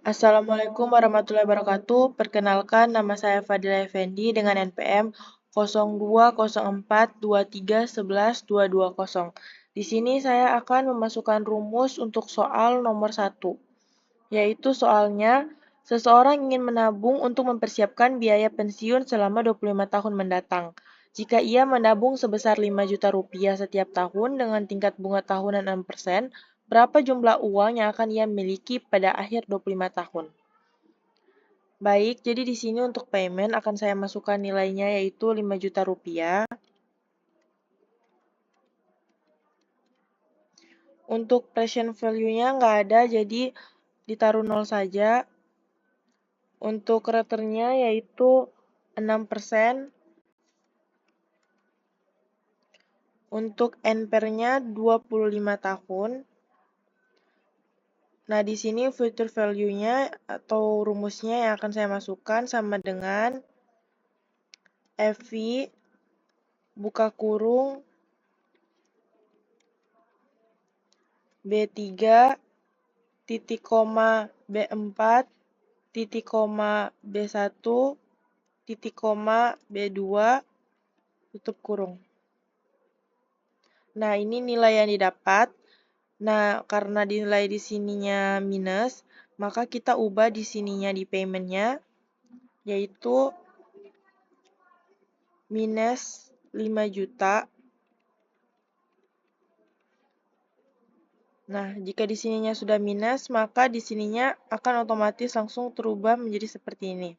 Assalamualaikum warahmatullahi wabarakatuh. Perkenalkan, nama saya Fadila Effendi dengan NPM 020423111220. Di sini saya akan memasukkan rumus untuk soal nomor 1, yaitu soalnya, seseorang ingin menabung untuk mempersiapkan biaya pensiun selama 25 tahun mendatang. Jika ia menabung sebesar 5 juta rupiah setiap tahun dengan tingkat bunga tahunan 6%, berapa jumlah uang yang akan ia miliki pada akhir 25 tahun? Baik, jadi di sini untuk payment akan saya masukkan nilainya yaitu 5 juta rupiah. Untuk present value-nya nggak ada, jadi ditaruh 0 saja. Untuk returnnya yaitu 6%. Untuk NPR-nya 25 tahun. Nah, di sini future value-nya atau rumusnya yang akan saya masukkan sama dengan FV buka kurung B3 titik koma B4 titik koma B1 titik koma B2 tutup kurung. Nah, ini nilai yang didapat. Nah, karena nilai di sininya minus, maka kita ubah di sininya di payment-nya, yaitu minus 5 juta. Nah, jika di sininya sudah minus, maka di sininya akan otomatis langsung terubah menjadi seperti ini.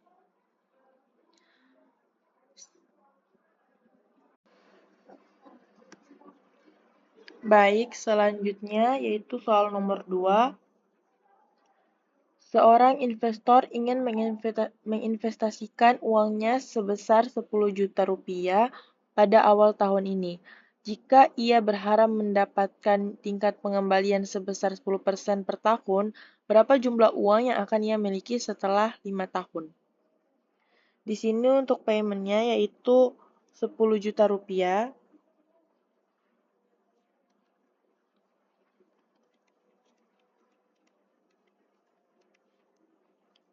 Baik, selanjutnya yaitu soal nomor 2. Seorang investor ingin menginvestasikan uangnya sebesar 10 juta rupiah pada awal tahun ini. Jika ia berharap mendapatkan tingkat pengembalian sebesar 10% per tahun, berapa jumlah uang yang akan ia miliki setelah 5 tahun? Di sini untuk payment-nya yaitu 10 juta rupiah.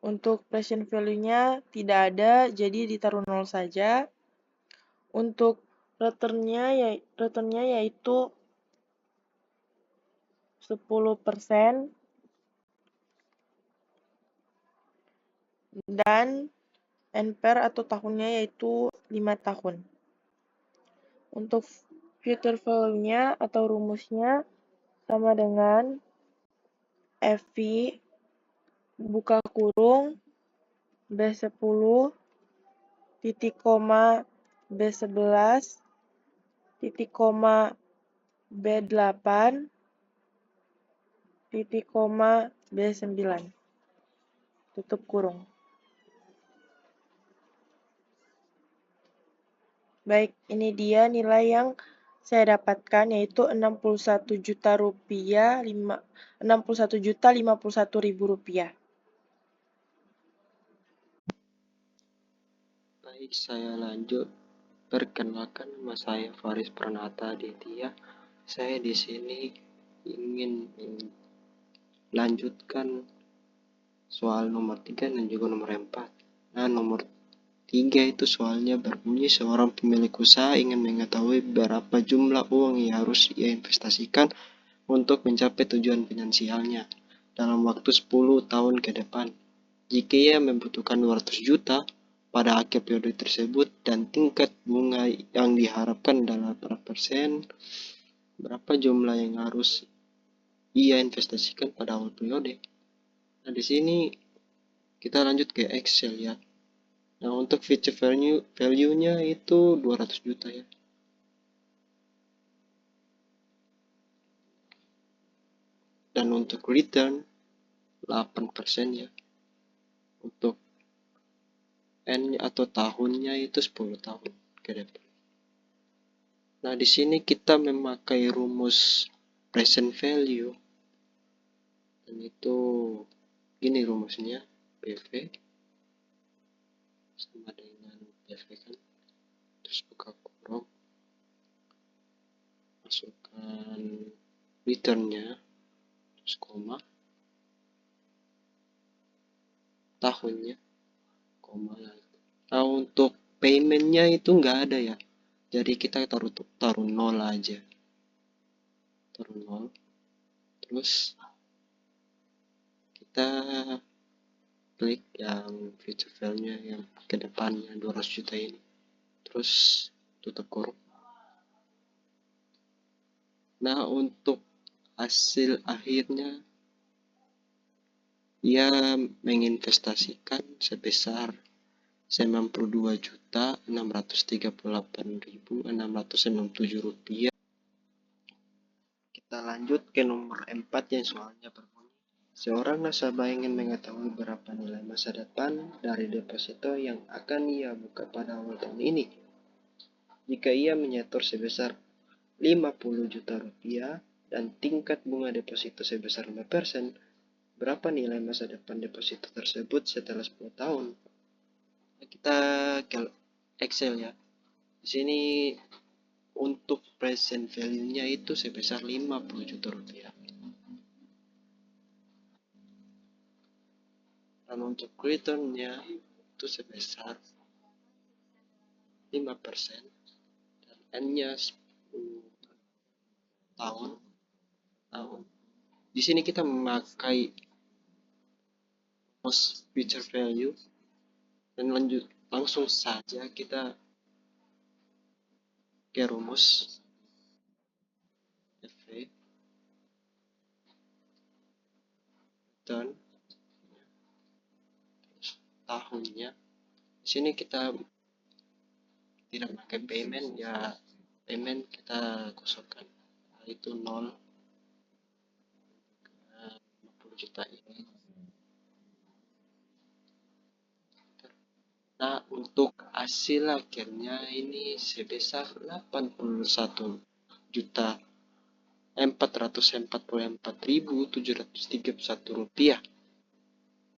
Untuk present value-nya tidak ada, jadi ditaruh 0 saja. Untuk returnnya yaitu 10% dan NPR atau tahunnya yaitu 5 tahun. Untuk future value-nya atau rumusnya sama dengan FV buka kurung B10 titik koma B11 titik koma B8 titik koma B9 tutup kurung. Baik, ini dia nilai yang saya dapatkan yaitu 61 juta rupiah 61.051.000 rupiah. Baik, saya lanjut. Perkenalkan, nama saya Faris Pranata Aditya. Saya di sini ingin melanjutkan soal nomor 3 dan juga nomor 4. Nah, nomor 3 itu soalnya berbunyi seorang pemilik usaha ingin mengetahui berapa jumlah uang yang harus ia investasikan untuk mencapai tujuan finansialnya dalam waktu 10 tahun ke depan. Jika ia membutuhkan 200 juta pada akhir periode tersebut dan tingkat bunga yang diharapkan adalah berapa persen, berapa jumlah yang harus ia investasikan pada awal periode. Nah, di sini kita lanjut ke Excel ya. Nah, untuk future value-nya itu 200 juta ya. Dan untuk return 8% ya. Untuk N atau tahunnya itu 10 tahun ke depan. Nah, di sini kita memakai rumus present value. Dan itu gini rumusnya, PV sama dengan PV kan. Terus buka kurung, masukkan returnnya, terus koma, tahunnya, koma. Nah, untuk paymentnya itu nggak ada ya. Jadi kita taruh nol aja. Taruh nol. Terus kita klik yang future value-nya yang ke depannya 200 juta ini. Terus tutup kurung. Nah, untuk hasil akhirnya ia menginvestasikan sebesar 92.638.667 rupiah. Kita lanjut ke nomor 4 yang soalnya berbunyi. Seorang nasabah ingin mengetahui berapa nilai masa depan dari deposito yang akan ia buka pada awal tahun ini. Jika ia menyetor sebesar 50 juta rupiah dan tingkat bunga deposito sebesar 5%, berapa nilai masa depan deposito tersebut setelah 10 tahun? Kita ke Excel ya. Di sini untuk present value-nya itu sebesar 50 juta rupiah. Dan untuk return-nya itu sebesar 5% dan N-nya 10 tahun. Di sini kita memakai most future value dan langsung saja kita ke rumus FV return tahunnya. Di sini kita tidak pakai payment ya, payment kita kosongkan, itu 0 50 juta ini. Nah, untuk hasil akhirnya ini sebesar 81.444.731 rupiah.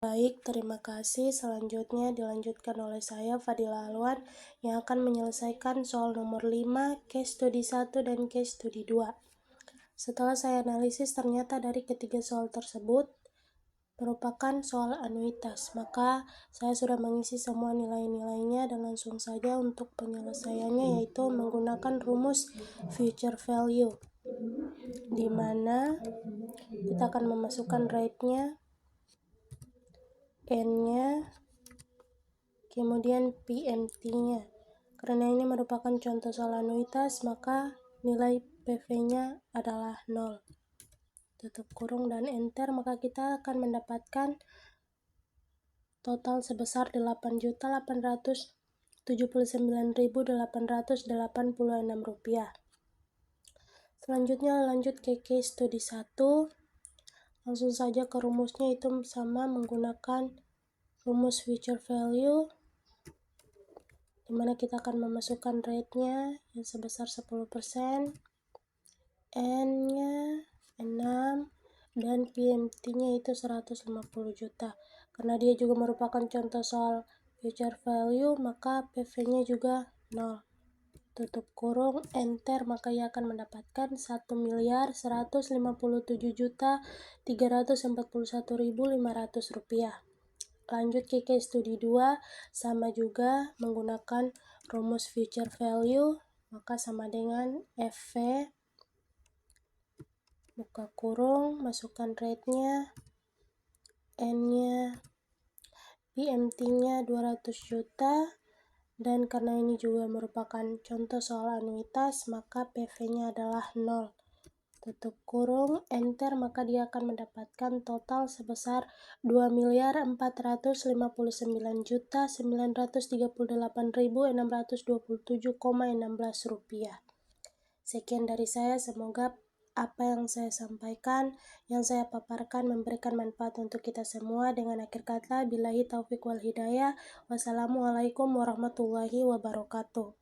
Baik, terima kasih. Selanjutnya dilanjutkan oleh saya, Fadila Alwan, yang akan menyelesaikan soal nomor 5, case study 1 dan case study 2. Setelah saya analisis, ternyata dari ketiga soal tersebut merupakan soal anuitas, maka saya sudah mengisi semua nilai-nilainya dan langsung saja untuk penyelesaiannya, yaitu menggunakan rumus future value, di mana kita akan memasukkan rate-nya, N-nya, kemudian PMT-nya. Karena ini merupakan contoh soal anuitas, maka nilai PV-nya adalah 0. Tutup kurung dan enter, maka kita akan mendapatkan total sebesar 8.879.886 rupiah. Selanjutnya lanjut ke case study 1. Langsung saja ke rumusnya, itu sama menggunakan rumus future value, dimana kita akan memasukkan rate-nya yang sebesar 10%, N-nya 6, dan PMT-nya itu 150 juta. Karena dia juga merupakan contoh soal future value, maka PV-nya juga 0. Tutup kurung, enter, maka ia akan mendapatkan 1.157.341.500 rupiah. Lanjut ke case study 2, sama juga menggunakan rumus future value, maka sama dengan FV, buka kurung, masukkan rate-nya, N-nya, PMT-nya 200 juta, dan karena ini juga merupakan contoh soal anuitas, maka PV-nya adalah 0. Tutup kurung, enter, maka dia akan mendapatkan total sebesar 2.459.938.627,16 rupiah. Sekian dari saya, semoga apa yang saya sampaikan, yang saya paparkan memberikan manfaat untuk kita semua. Dengan akhir kata, billahi taufiq wal hidayah. Wassalamualaikum warahmatullahi wabarakatuh.